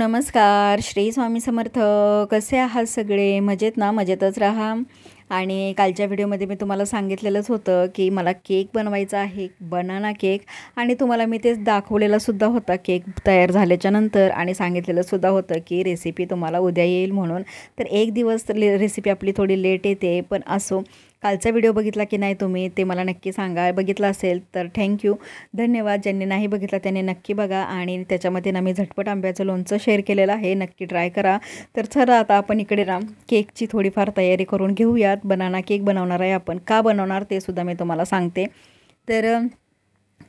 नमस्कार. श्री स्वामी समर्थ. कसे आहात सगळे? मजेत ना? मजेतच राहा. आणि कालच्या व्हिडिओमध्ये मी तुम्हाला सांगितलेलंच होतं की मला केक बनवायचा आहे, बनाना केक. आणि तुम्हाला मी तेच दाखवलेलासुद्धा होता केक तयार झाल्याच्यानंतर, आणि सांगितलेलंसुद्धा होतं की रेसिपी तुम्हाला उद्या येईल म्हणून. तर एक दिवस रेसिपी आपली थोडी लेट येते, पण असो. कालचा व्हिडिओ बघितला की नाही तुम्ही ते मला नक्की सांगा. बघितला असेल तर थँक्यू, धन्यवाद. ज्यांनी नाही बघितला त्यांनी नक्की बघा. आणि त्याच्यामध्ये ना मी झटपट आंब्याचं लोणचं शेअर केलेलं आहे, नक्की ट्राय करा. तर चला आता आपण इकडे ना केकची थोडीफार तयारी करून घेऊयात. बनाना केक बनवणार आहे आपण. का बनवणार ते सुद्धा मी तुम्हाला सांगते. तर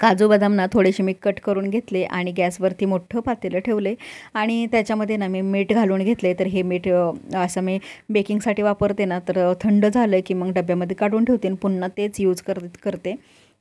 काजू बदाम ना थोडेसे मी कट करून घेतले आणि गॅसवरती मोठं पातेलं ठेवले आणि त्याच्यामध्ये ना मी मीठ घालून घेतले. तर हे मीठ असं मी बेकिंगसाठी वापरते ना, तर थंड झालं की मग डब्यामध्ये काढून ठेवते आणि पुन्हा तेच यूज करते.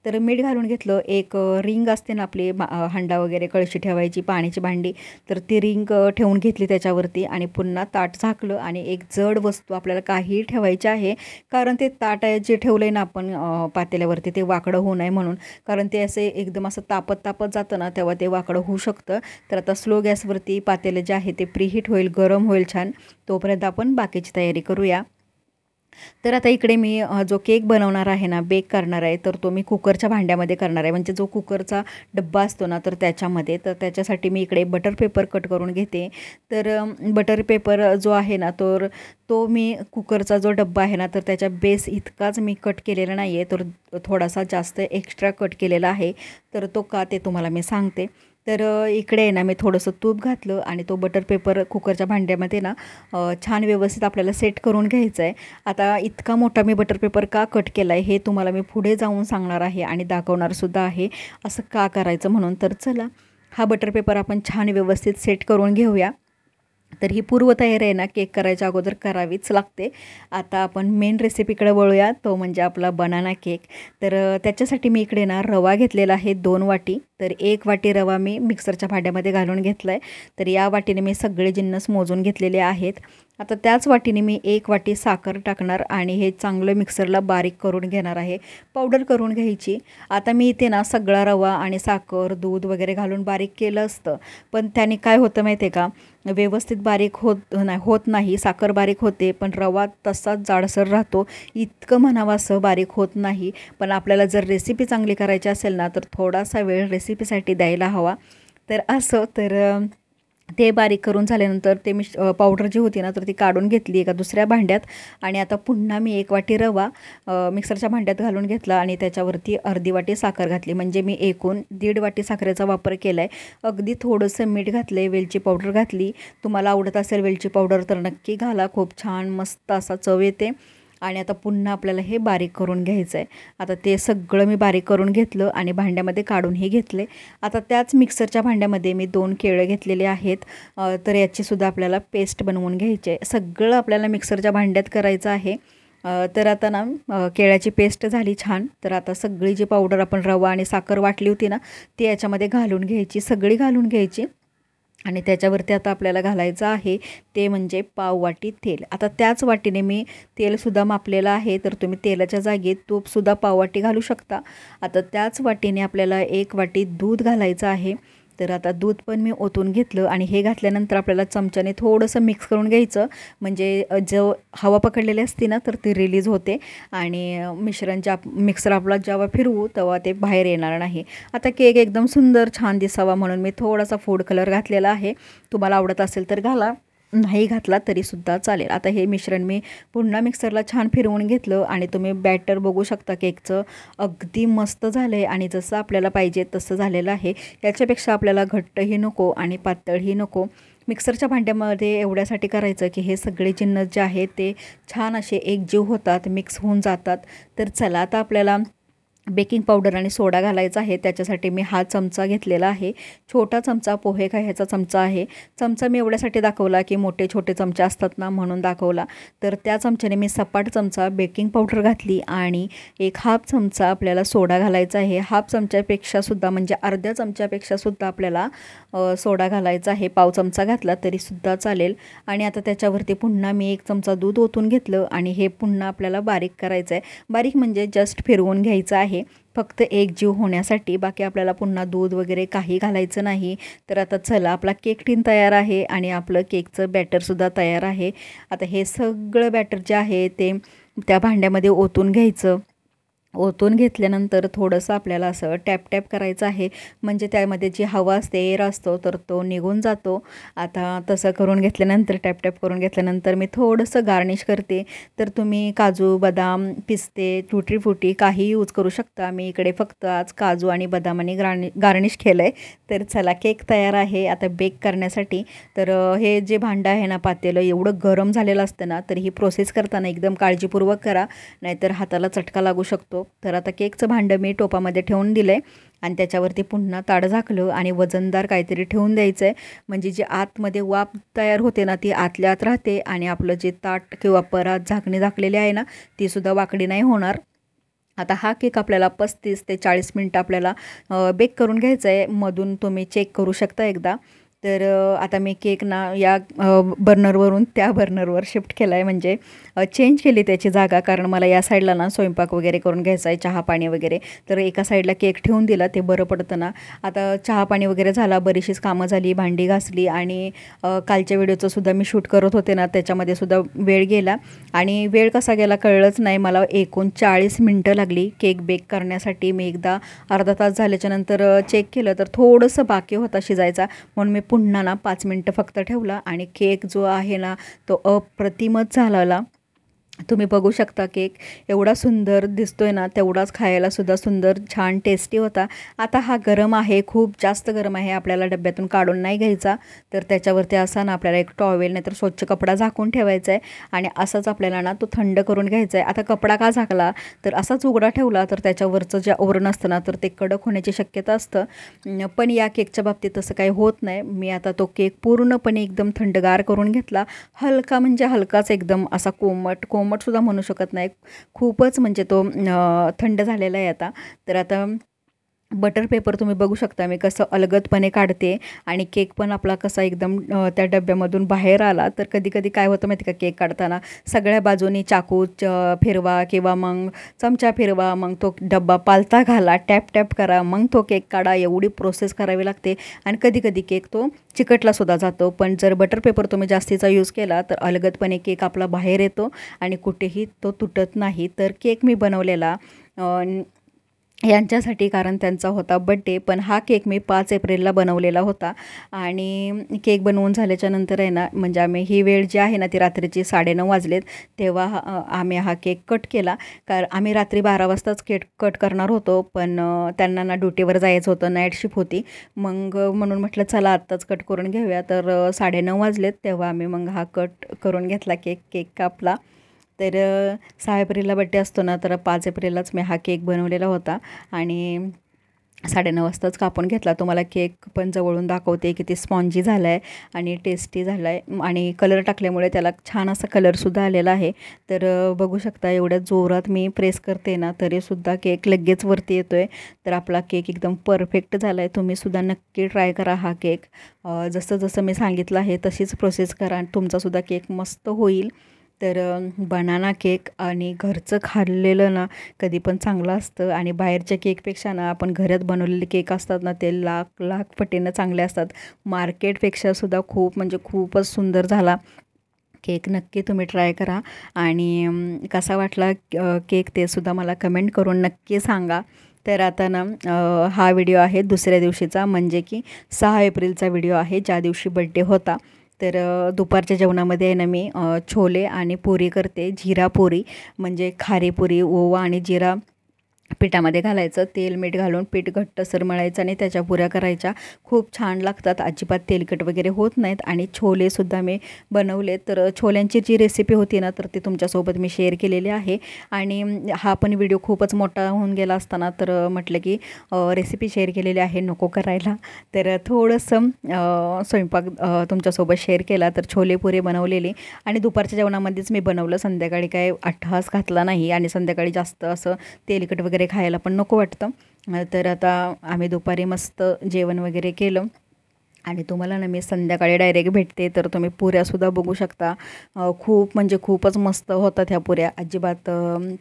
तर मीठ घालून घेतलं. एक रिंग असते ना आपली हंडा वगैरे कळशी ठेवायची, पाण्याची भांडी, तर ती रिंग ठेवून घेतली त्याच्यावरती आणि पुन्हा ताट झाकलं. आणि एक जड वस्तू आपल्याला काहीही ठेवायची आहे, कारण ते ताट जे ठेवलं आहे ना आपण पातेल्यावरती ते वाकडं होऊ नये म्हणून. कारण ते असे एकदम असं तापत जातं ना, तेव्हा ते वाकडं होऊ शकतं. तर आता स्लो गॅसवरती पातेलं जे आहे ते प्रीहीट होईल, गरम होईल छान. तोपर्यंत आपण बाकीची तयारी करूया. तर आता इकडे मी जो केक बनवणार आहे ना, बेक करणार आहे, तर तो मी कुकरच्या भांड्यामध्ये करणार आहे. म्हणजे जो कुकरचा डब्बा असतो ना, तर त्याच्यामध्ये. तर त्याच्यासाठी मी इकडे बटर पेपर कट करून घेते. तर बटर पेपर जो आहे ना, तर तो मी कुकरचा जो डब्बा आहे ना, तर त्याच्या बेस इतकाच मी कट केलेला नाही आहे, तर थोडासा जास्त एक्स्ट्रा कट केलेला आहे. तर तो का ते तुम्हाला मी सांगते. तर इकडे आहे ना मी थोडंसं तूप घातलं आणि तो बटर पेपर कुकरच्या भांड्यामध्ये ना छान व्यवस्थित आपल्याला सेट करून घ्यायचं आहे. आता इतका मोठा मी बटर पेपर का कट केला आहे हे तुम्हाला मी पुढे जाऊन सांगणार आहे आणि दाखवणारसुद्धा आहे असं का करायचं म्हणून. तर चला, हा बटर पेपर आपण छान व्यवस्थित सेट करून घेऊया. तर ही पूर्वतयारी आहे ना, केक करायच्या अगोदर करावीच लागते. आता आपण मेन रेसिपीकडे वळूया, तो म्हणजे आपला बनाना केक. तर त्याच्यासाठी मी इकडे ना रवा घेतलेला आहे 2 वाटी. तर 1 वाटी रवा मी मिक्सरच्या भांड्यामध्ये घालून घेतला आहे. तर या वाटीने मी सगळे जिन्नस मोजून घेतलेले आहेत. आता त्याच वाटीने मी 1 वाटी साखर टाकणार आणि हे चांगलं मिक्सरला बारीक करून घेणार आहे, पावडर करून घ्यायची. आता मी इथे ना सगळा रवा आणि साखर, दूध वगैरे घालून बारीक केलं असतं, पण त्याने काय होतं माहिती आहे का, व्यवस्थित बारीक होत नाही. साखर बारीक होते पण रवा तसाच जाडसर राहतो. इतकं म्हणावं असं बारीक होत नाही. पण आपल्याला जर रेसिपी चांगली करायची असेल ना, तर थोडासा वेळ रेसिपीसाठी द्यायला हवा. तर असं ते बारीक करून झाल्यानंतर ते मी पावडर जी होती ना, तर ती काढून घेतली एका दुसऱ्या भांड्यात. आणि आता पुन्हा मी 1 वाटी रवा मिक्सरच्या भांड्यात घालून घेतला आणि त्याच्यावरती अर्धी वाटी साखर घातली. म्हणजे मी एकूण 1.5 वाटी साखरेचा वापर केला आहे. अगदी थोडंसं मीठ घातलं आहे, वेलची पावडर घातली. तुम्हाला आवडत असेल वेलची पावडर तर नक्की घाला, खूप छान मस्त असा चव येते. आणि आता पुन्हा आपल्याला हे बारीक करून घ्यायचं आहे. आता ते सगळं मी बारीक करून घेतलं आणि भांड्यामध्ये काढूनही घेतले. आता त्याच मिक्सरच्या भांड्यामध्ये मी 2 केळं घेतलेले आहेत. तर याचीसुद्धा आपल्याला पेस्ट बनवून घ्यायची आहे. सगळं आपल्याला मिक्सरच्या भांड्यात करायचं आहे. तर आता ना केळ्याची पेस्ट झाली छान. तर आता सगळी जी पावडर आपण रवा आणि साखर वाटली होती ना, ती याच्यामध्ये घालून घ्यायची, सगळी घालून घ्यायची. आणि त्याच्यावरती आता आपल्याला घालायचं आहे ते म्हणजे पाव वाटी तेल. आता त्याच वाटीने मी तेलसुद्धा मापलेलं आहे, तर तुम्ही तेलाच्या जागी तूपसुद्धा पाव वाटी घालू शकता. आता त्याच वाटीने आपल्याला 1 वाटी दूध घालायचं आहे. तर आता दूध पण मी ओतून घेतलं आणि हे घातल्यानंतर आपल्याला चमच्याने थोडंसं मिक्स करून घ्यायचं. म्हणजे जो हवा पकडलेली असते ना, तर ती रिलीज होते आणि मिश्रण मिक्सर आपला जेव्हा फिरवू तेव्हा ते बाहेर येणार नाही. आता केक एकदम सुंदर छान दिसावा म्हणून मी थोडासा फूड कलर घातलेला आहे. तुम्हाला आवडत असेल तर घाला, नाही घातला तरीसुद्धा चालेल. आता हे मिश्रण मी पुन्हा मिक्सरला छान फिरवून घेतलं आणि तुम्ही बॅटर बघू शकता केकचं, अगदी मस्त झालं आहे आणि जसं आपल्याला पाहिजे तसं झालेलं आहे. याच्यापेक्षा आपल्याला घट्टही नको आणि पातळही नको. मिक्सरच्या भांड्यामध्ये एवढ्यासाठी करायचं की हे सगळे जिन्नस जे आहेत ते छान असे एकजीव होतात, मिक्स होऊन जातात. तर चला, आता आपल्याला बेकिंग पावडर आणि सोडा घालायचा आहे. त्याच्यासाठी मी हा चमचा घेतलेला आहे, छोटा चमचा, पोहे खायचा चमचा आहे. चमचा मी एवढ्यासाठी दाखवला की मोठे छोटे चमचे असतात ना, म्हणून दाखवला. तर त्या चमच्याने मी सपाट चमचा बेकिंग पावडर घातली आणि 1/2 चमचा आपल्याला सोडा घालायचा आहे. 1/2 चमच्यापेक्षासुद्धा म्हणजे अर्ध्या चमच्यापेक्षासुद्धा आपल्याला सोडा घालायचा आहे. पाव चमचा घातला तरीसुद्धा चालेल. आणि आता त्याच्यावरती पुन्हा मी 1 चमचा दूध ओतून घेतलं आणि हे पुन्हा आपल्याला बारीक करायचं आहे. बारीक म्हणजे जस्ट फिरवून घ्यायचं आहे. आहे फक्त एक जीव होण्यासाठी, बाकी आपल्याला पुन्हा दूध वगैरे काही घालायचं नाही. तर आता चला, आपला केक टीन तयार आहे आणि आपलं केकचं बॅटरसुद्धा तयार आहे. आता हे सगळं बॅटर जे आहे ते त्या भांड्यामध्ये ओतून घ्यायचं. ओतून घेतल्यानंतर थोडंसं आपल्याला असं टॅप टॅप करायचं आहे, म्हणजे त्यामध्ये जी हवा असते, एअर असतो, तर तो निघून जातो. आता तसं करून घेतल्यानंतर, टॅप टॅप करून घेतल्यानंतर मी थोडंसं गार्निश करते. तर तुम्ही काजू, बदाम, पिस्ते, टुटी फ्रुटी काही यूज करू शकता. मी इकडे फक्त आज काजू आणि बदामाने गार्निश केलं आहे. तर चला, केक तयार आहे आता बेक करण्यासाठी. तर हे जे भांडं आहे ना, पातेलं एवढं गरम झालेलं असतं ना, तर ही प्रोसेस करताना एकदम काळजीपूर्वक करा, नाहीतर हाताला चटका लागू शकतो. तर आता केकचं भांडं मी टोपामध्ये ठेवून दिलं आहे आणि त्याच्यावरती पुन्हा ताट झाकलं आणि वजनदार काहीतरी ठेवून द्यायचं आहे, म्हणजे जी आतमध्ये वाफ तयार होते ना, ती आतल्या आत राहते आणि आपलं जे ताट किंवा परात झाकणी झाकलेली आहे ना, तीसुद्धा वाकडी नाही होणार. आता हा केक आपल्याला 35 ते 40 मिनटं आपल्याला बेक करून घ्यायचा आहे. मधून तुम्ही चेक करू शकता एकदा. तर आता मी केक ना या बर्नरवरून त्या बर्नरवर शिफ्ट केला आहे, म्हणजे चेंज केली त्याची जागा, कारण मला या साईडला ना स्वयंपाक वगैरे करून घ्यायचा आहे, चहा पाणी वगैरे. तर एका साईडला केक ठेवून दिला, ते बरं पडतं ना. आता चहा पाणी वगैरे झाला, बरीचशीच कामं झाली, भांडी घासली आणि कालच्या व्हिडिओचं सुद्धा मी शूट करत होते ना, त्याच्यामध्ये सुद्धा वेळ गेला आणि वेळ कसा गेला कळलंच नाही मला. एकूण 40 मिनटं लागली केक बेक करण्यासाठी. मी एकदा अर्धा तास झाल्याच्यानंतर चेक केलं तर थोडंसं बाकी होता शिजायचा, म्हणून मी पुन्हा ना 5 मिनटं फक्त ठेवला आणि केक जो आहे ना तो अप्रतिमच झालेला. तुम्ही बघू शकता केक एवढा सुंदर दिसतोय ना, तेवढाच खायलासुद्धा सुंदर, छान, टेस्टी होता. आता हा गरम आहे, खूप जास्त गरम आहे, आपल्याला डब्यातून काढून नाही घ्यायचा. तर त्याच्यावरती असा ना आपल्याला एक टॉवेल नाहीतर स्वच्छ कपडा झाकून ठेवायचा आहे आणि असंच आपल्याला ना तो थंड करून घ्यायचा आहे. आता कपडा का झाकला, तर असाच उघडा ठेवला तर त्याच्यावरचं जे आवरण असतं ना, तर ते कडक होण्याची शक्यता असतं. पण या केकच्या बाबतीत तसं काही होत नाही. मी आता तो केक पूर्णपणे एकदम थंडगार करून घेतला. हलका म्हणजे हलकाच, एकदम असा कोमटसुद्धा म्हणू शकत नाही, खूपच म्हणजे तो थंड झालेला आहे आता. तर आता बटर पेपर तुम्ही बघू शकता मी कसं अलगदपणे काढते आणि केक पण आपला कसा एकदम त्या डब्यामधून बाहेर आला. तर कधी कधी काय होतं माहिती का, केक काढताना सगळ्या बाजूनी चाकू फिरवा किंवा मग चमचा फिरवा, मग तो डब्बा पालथा घाला, टॅप टॅप करा, मग तो केक काढा, एवढी प्रोसेस करावी लागते आणि कधी कधी केक तो चिकटलासुद्धा जातो. पण जर बटर पेपर तुम्ही जास्तीचा यूज केला तर अलगदपणे केक आपला बाहेर येतो आणि कुठेही तो तुटत नाही. तर केक मी बनवलेला यांच्यासाठी, कारण त्यांचा होता बड्डे. पण हा केक मी 5 एप्रिलला बनवलेला होता आणि केक बनवून झाल्याच्या नंतर आहे ना, म्हणजे आम्ही ही वेळ जी आहे ना ती रात्रीची 9:30 वाजलेत, तेव्हा आम्ही हा केक कट केला. कारण आम्ही रात्री 12 वाजताच केक कट करणार होतो, पण त्यांना ना ड्युटीवर जायचं होतं, नाईट शिफ्ट होती. मग म्हणून म्हटलं चला आत्ताच कट करून घेऊया. तर 9:30 वाजलेत तेव्हा आम्ही मग हा कट करून घेतला, केक कापला. तर 6 एप्रिलला बड्डे असतो ना, तर 5 एप्रिललाच मी हा केक बनवलेला होता आणि 9:30 वाजताच कापून घेतला. तुम्हाला केक पण जवळून दाखवते किती स्पॉन्जी झाला आहे आणि टेस्टी झाला आहे आणि कलर टाकल्यामुळे त्याला छान असा कलरसुद्धा आलेला आहे. तर बघू शकता एवढ्या जोरात मी प्रेस करते ना, तरीसुद्धा केक लगेच वरती येतो आहे. तर आपला केक एकदम परफेक्ट झाला आहे. तुम्हीसुद्धा नक्की ट्राय करा हा केक. जसं जसं मी सांगितलं आहे तशीच प्रोसेस करा, तुमचासुद्धा केक मस्त होईल. तर बनाना केक आणि घरचं खाल्लेलं ना कधी पण चांगलं असतं आणि बाहेरच्या केकपेक्षा ना आपण घरात बनवलेले केक असतात ना ते लाख पटीनं चांगले असतात. मार्केटपेक्षासुद्धा खूप म्हणजे खूपच सुंदर झाला केक. नक्की तुम्ही ट्राय करा आणि कसा वाटला केक ते सुद्धा मला कमेंट करून नक्की सांगा. तर आता ना हा व्हिडिओ आहे दुसऱ्या दिवशीचा, म्हणजे की 6 एप्रिलचा व्हिडिओ आहे, ज्या दिवशी बड्डे होता. तर दुपारच्या जेवणामध्ये आहे ना मी छोले आणि पुरी करते, जिरा पुरी, म्हणजे खारी पुरी, ओवा आणि जिरा पिठामध्ये घालायचं, तेल मीठ घालून पीठ घट्टसर मळायचं आणि त्याच्या पुऱ्या करायच्या. खूप छान लागतात, अजिबात तेलकट वगैरे होत नाहीत. आणि छोलेसुद्धा मी बनवले. तर छोल्यांची जी रेसिपी होती ना तर ती तुमच्यासोबत मी शेअर केलेली आहे आणि हा पण व्हिडिओ खूपच मोठा होऊन गेला असताना तर म्हटलं की रेसिपी शेअर केलेली आहे, नको करायला. तर थोडंसं स्वयंपाक तुमच्यासोबत शेअर केला. तर छोले पुरे बनवलेली आणि दुपारच्या जेवणामध्येच मी बनवलं, संध्याकाळी काय अट्टहास घातला नाही आणि संध्याकाळी जास्त असं तेलकट वगैरे खायला पण नको वाटतं. तर आता आम्ही दुपारी मस्त जेवण वगैरे केलं आणि तुम्हाला ना मी संध्याकाळी डायरेक्ट भेटते, तर तुम्ही पुऱ्यासुद्धा बघू शकता. खूप म्हणजे खूपच मस्त होतात ह्या पुऱ्या. अजिबात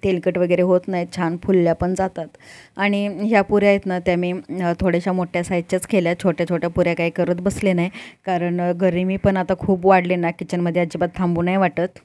तेलकट वगैरे होत नाहीत, छान फुलल्या पण जातात. आणि ह्या पुऱ्या आहेत ना त्या मी थोड्याशा मोठ्या साईजच्याच केल्या. छोट्या छोट्या पुऱ्या काही करत बसले नाही, कारण गरमी पण आता खूप वाढली ना, किचनमध्ये अजिबात थांबू नाही वाटत.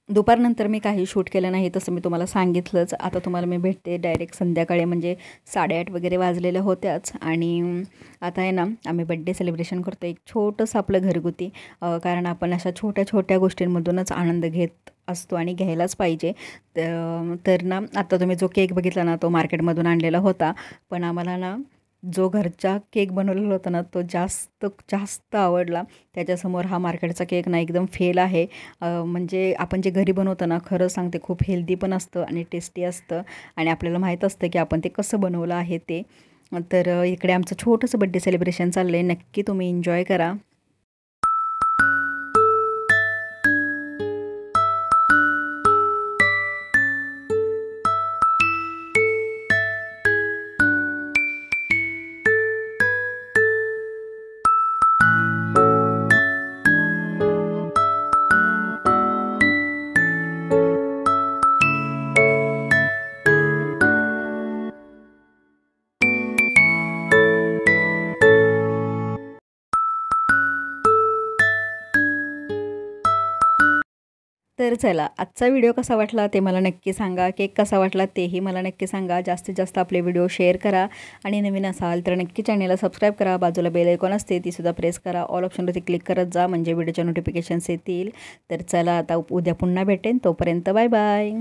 दुपारनंतर मी काही शूट केलं नाही, तसं मी तुम्हाला सांगितलंच. आता तुम्हाला मी भेटते डायरेक्ट संध्याकाळी, म्हणजे 8:30 वगैरे वाजलेल्या होत्याच. आणि आता आहे ना आम्ही बड्डे सेलिब्रेशन करतो, एक छोटंसं आपलं घरगुती. कारण आपण अशा छोट्या छोट्या गोष्टींमधूनच आनंद घेत असतो आणि घ्यायलाच पाहिजे. तर ना आता तुम्ही जो केक बघितला ना, तो मार्केटमधून आणलेला होता. पण आम्हाला ना जो घरचा केक बनवलेला होता ना, तो जास्त जास्त आवडला. त्याच्यासमोर हा मार्केटचा केक ना एकदम फेल आहे. म्हणजे आपण जे घरी बनवतो ना, खरं सांगते खूप हेल्दी पण असतं आणि टेस्टी असतं. आणि आपल्याला माहीत असतं की आपण ते कसं बनवलं आहे ते. तर इकडे आमचं छोटंसं बड्डे सेलिब्रेशन चाललं आहे. नक्की तुम्ही एन्जॉय करा. तर चला, आजचा व्हिडिओ कसा वाटला ते मला नक्की सांगा. केक कसा वाटला तेही मला नक्की सांगा. जास्तीत जास्त आपले व्हिडिओ शेअर करा आणि नवीन असाल तर नक्की चॅनलला सबस्क्राईब करा. बाजूला बेल आयकॉन असते, तीसुद्धा प्रेस करा. ऑल ऑप्शनवरती क्लिक करत जा, म्हणजे व्हिडिओच्या नोटिफिकेशन्स येतील. तर चला, आता उद्या पुन्हा भेटेन. तोपर्यंत बाय बाय.